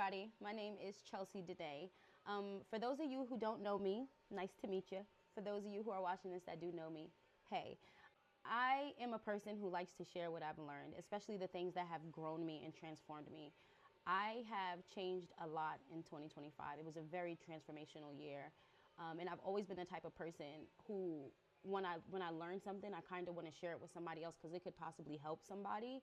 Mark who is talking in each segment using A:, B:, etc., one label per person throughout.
A: everybody. My name is Chelsea Dede. For those of you who don't know me, nice to meet you. For those of you who are watching this that do know me, hey. I am a person who likes to share what I've learned, especially the things that have grown me and transformed me. I have changed a lot in 2025. It was a very transformational year. And I've always been the type of person who, when I learn something, I kind of want to share it with somebody else because it could possibly help somebody.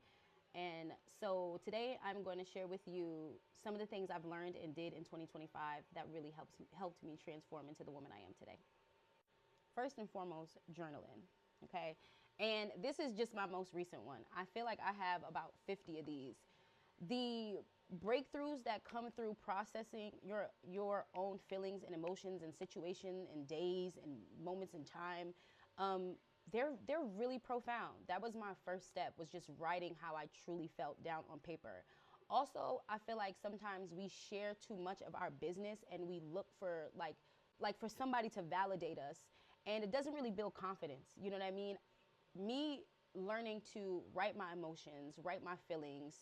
A: And so today I'm going to share with you some of the things I've learned and did in 2025 that really helped me transform into the woman I am today. First and foremost, journaling, okay? And this is just my most recent one. I feel like I have about 50 of these. The breakthroughs that come through processing your own feelings and emotions and situation and days and moments in time, they're really profound. That was my first step, was just writing how I truly felt down on paper. Also, I feel like sometimes we share too much of our business and we look for like for somebody to validate us, and it doesn't really build confidence. You know what I mean? Me learning to write my emotions, write my feelings,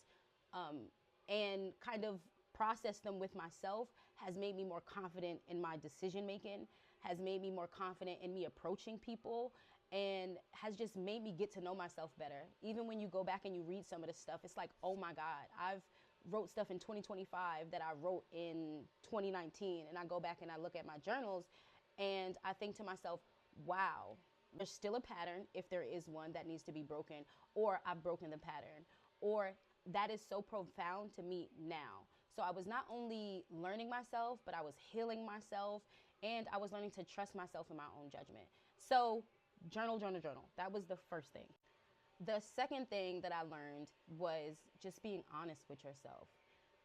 A: and kind of process them with myself has made me more confident in my decision making, has made me more confident in me approaching people, and has just made me get to know myself better. Even when you go back and you read some of this stuff, it's like, oh my God, I've wrote stuff in 2025 that I wrote in 2019, and I go back and I look at my journals and I think to myself, wow, there's still a pattern, if there is one, that needs to be broken, or I've broken the pattern, or that is so profound to me now. So I was not only learning myself, but I was healing myself, and I was learning to trust myself in my own judgment. So journal. That was the first thing. The second thing that I learned was just being honest with yourself,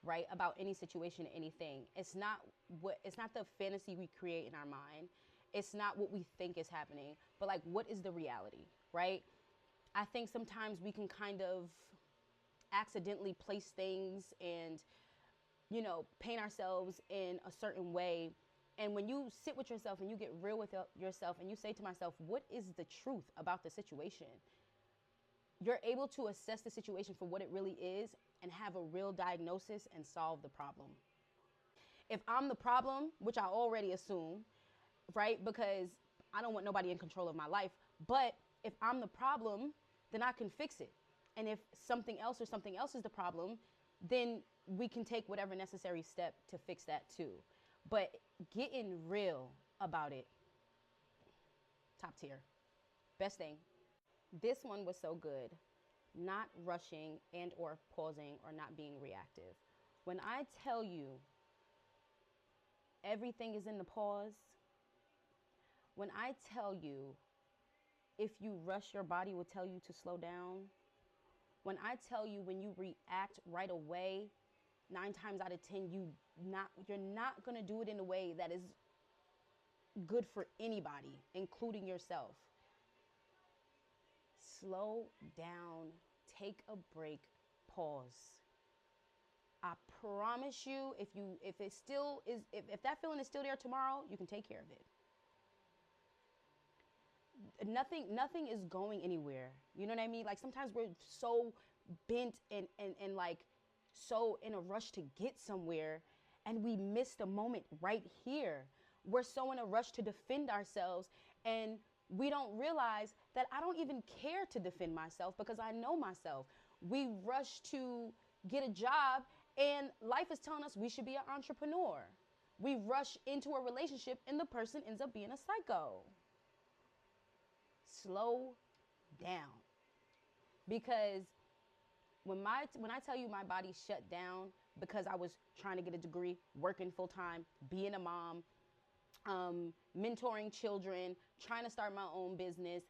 A: right? About any situation, anything. It's not the fantasy we create in our mind. It's not what we think is happening, but like, what is the reality, right? I think sometimes we can kind of accidentally place things and, paint ourselves in a certain way. And when you sit with yourself and you get real with yourself and you say to myself, what is the truth about the situation? You're able to assess the situation for what it really is and have a real diagnosis and solve the problem. If I'm the problem, which I already assume, right? Because I don't want nobody in control of my life. But if I'm the problem, then I can fix it. And if something else is the problem, then we can take whatever necessary step to fix that too. But getting real about it, top tier. Best thing. This one was so good. Not rushing and or pausing or not being reactive. When I tell you everything is in the pause, when I tell you if you rush, your body will tell you to slow down. When I tell you when you react right away, 9 times out of 10, you're not going to do it in a way that is good for anybody, including yourself. Slow down, take a break, pause. I promise you, if that feeling is still there tomorrow, you can take care of it. Nothing is going anywhere. You know what I mean? Like, sometimes we're so bent and like so in a rush to get somewhere, and we miss the moment right here. We're so in a rush to defend ourselves, and we don't realize that I don't even care to defend myself because I know myself. We rush to get a job, and life is telling us we should be an entrepreneur. We rush into a relationship, and the person ends up being a psycho. Slow down. Because when I tell you my body shut down because I was trying to get a degree, working full time, being a mom, mentoring children, trying to start my own business,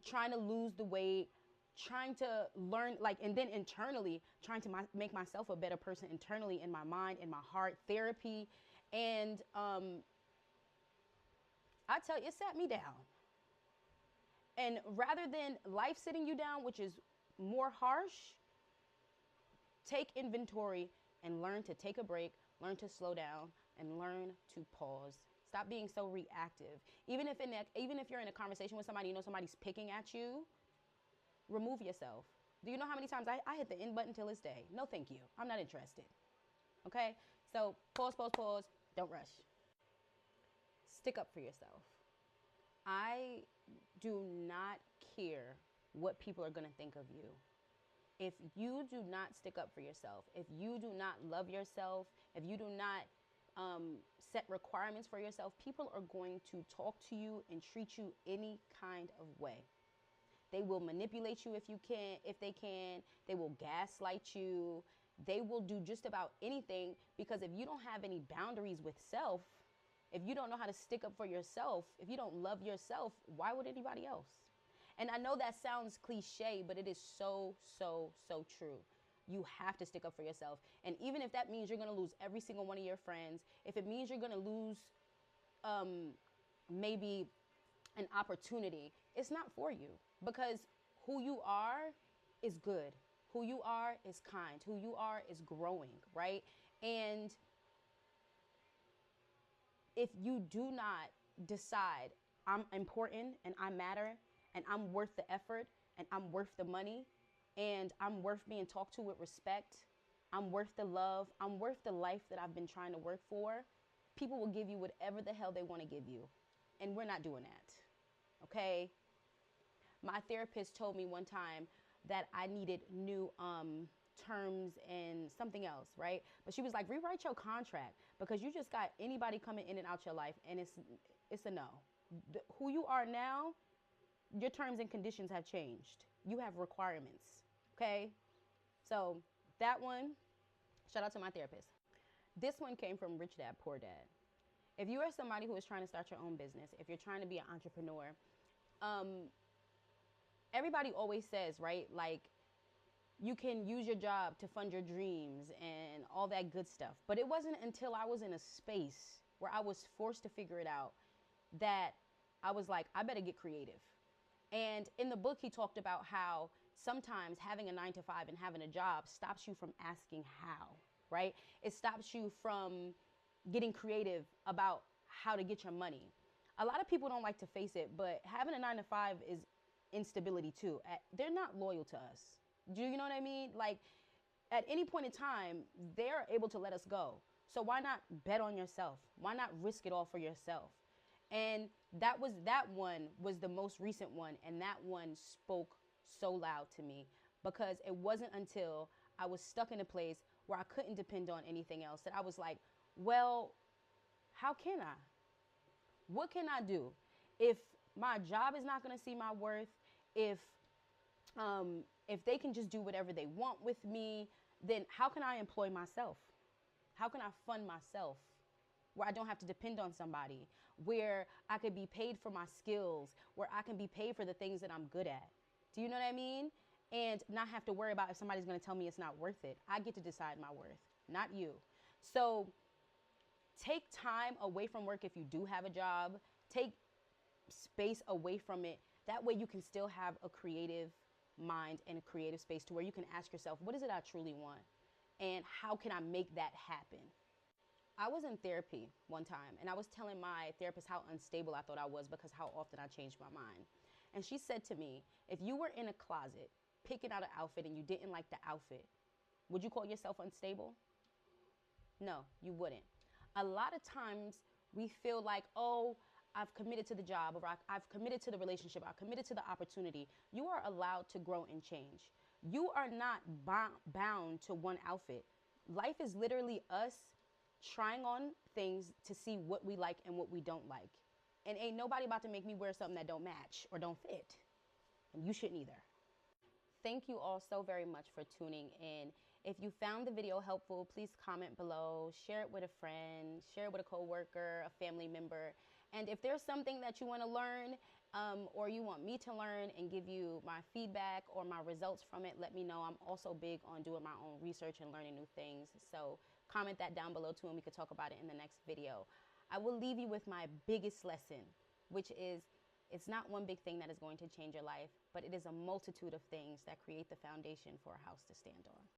A: trying to lose the weight, trying to learn, and then internally trying to make myself a better person internally, in my mind, in my heart, therapy. And I tell you, it sat me down. And rather than life sitting you down, which is more harsh, take inventory and learn to take a break, learn to slow down, and learn to pause. Stop being so reactive. Even if you're in a conversation with somebody, somebody's picking at you, remove yourself. Do you know how many times I hit the end button till this day? No, thank you. I'm not interested. Okay? So pause, pause, pause. Don't rush. Stick up for yourself. I do not care what people are going to think of you. If you do not stick up for yourself, if you do not love yourself, if you do not set requirements for yourself, people are going to talk to you and treat you any kind of way. They will manipulate you if they can. They will gaslight you. They will do just about anything, because if you don't have any boundaries with self, if you don't know how to stick up for yourself, if you don't love yourself, why would anybody else? And I know that sounds cliche, but it is so, so, so true. You have to stick up for yourself. And even if that means you're going to lose every single one of your friends, if it means you're going to lose maybe an opportunity, it's not for you, because who you are is good. Who you are is kind. Who you are is growing, right? And if you do not decide, I'm important and I matter and I'm worth the effort and I'm worth the money and I'm worth being talked to with respect, I'm worth the love, I'm worth the life that I've been trying to work for, people will give you whatever the hell they want to give you. And we're not doing that, okay? My therapist told me one time that I needed new terms and something else, right? But she was like, rewrite your contract, because you just got anybody coming in and out your life, and it's a no. Who you are now, your terms and conditions have changed. You have requirements, okay? So that one, shout out to my therapist. This one came from Rich Dad, Poor Dad. If you are somebody who is trying to start your own business, if you're trying to be an entrepreneur, everybody always says, right, like, you can use your job to fund your dreams and all that good stuff. But it wasn't until I was in a space where I was forced to figure it out that I was like, I better get creative. And in the book, he talked about how sometimes having a 9-to-5 and having a job stops you from asking how, right? It stops you from getting creative about how to get your money. A lot of people don't like to face it, but having a 9-to-5 is instability too. They're not loyal to us. Do you know what I mean? Like, at any point in time, they're able to let us go. So why not bet on yourself? Why not risk it all for yourself? And that one was the most recent one, and that one spoke so loud to me, because it wasn't until I was stuck in a place where I couldn't depend on anything else that I was like, well, how can I? What can I do? If my job is not going to see my worth, if they can just do whatever they want with me, then how can I employ myself? How can I fund myself where I don't have to depend on somebody, where I could be paid for my skills, where I can be paid for the things that I'm good at? Do you know what I mean? And not have to worry about if somebody's going to tell me it's not worth it. I get to decide my worth, not you. So take time away from work if you do have a job. Take space away from it. That way you can still have a creative mind and a creative space to where you can ask yourself, what is it I truly want? And how can I make that happen? I was in therapy one time, and I was telling my therapist how unstable I thought I was because how often I changed my mind. And she said to me, if you were in a closet picking out an outfit and you didn't like the outfit, would you call yourself unstable? No, you wouldn't. A lot of times we feel like, oh, I've committed to the job, or I've committed to the relationship, I've committed to the opportunity. You are allowed to grow and change. You are not bound to one outfit. Life is literally us trying on things to see what we like and what we don't like. And ain't nobody about to make me wear something that don't match or don't fit. And you shouldn't either. Thank you all so very much for tuning in. If you found the video helpful, please comment below, share it with a friend, share it with a coworker, a family member. And if there's something that you want to learn or you want me to learn and give you my feedback or my results from it, let me know. I'm also big on doing my own research and learning new things. So comment that down below too, and we could talk about it in the next video. I will leave you with my biggest lesson, which is it's not one big thing that is going to change your life, but it is a multitude of things that create the foundation for a house to stand on.